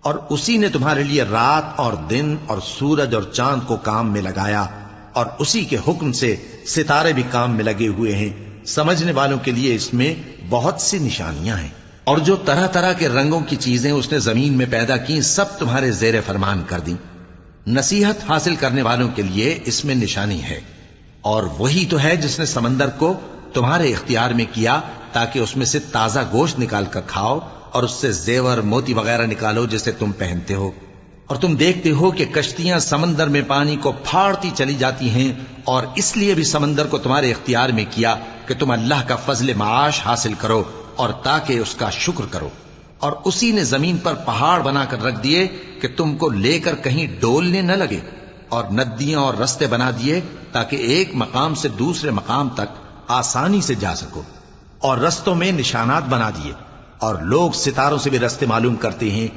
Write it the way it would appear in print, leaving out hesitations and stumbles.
اور اسی نے تمہارے لیے رات اور دن اور سورج اور چاند کو کام میں لگایا، اور اسی کے حکم سے ستارے بھی کام میں لگے ہوئے ہیں۔ سمجھنے والوں کے لیے اس میں بہت سی نشانیاں ہیں۔ اور جو طرح طرح کے رنگوں کی چیزیں اس نے زمین میں پیدا کی، سب تمہارے زیر فرمان کر دیں۔ نصیحت حاصل کرنے والوں کے لیے اس میں نشانی ہے۔ اور وہی تو ہے جس نے سمندر کو تمہارے اختیار میں کیا تاکہ اس میں سے تازہ گوشت نکال کر کھاؤ، اور اس سے زیور موتی وغیرہ نکالو جسے تم پہنتے ہو۔ اور تم دیکھتے ہو کہ کشتیاں سمندر میں پانی کو پھاڑتی چلی جاتی ہیں، اور اس لیے بھی سمندر کو تمہارے اختیار میں کیا کہ تم اللہ کا فضل معاش حاصل کرو اور تاکہ اس کا شکر کرو۔ اور اسی نے زمین پر پہاڑ بنا کر رکھ دیے کہ تم کو لے کر کہیں ڈولنے نہ لگے، اور ندیاں اور رستے بنا دیے تاکہ ایک مقام سے دوسرے مقام تک آسانی سے جا سکو، اور رستوں میں نشانات بنا دیے، اور لوگ ستاروں سے بھی رستے معلوم کرتے ہیں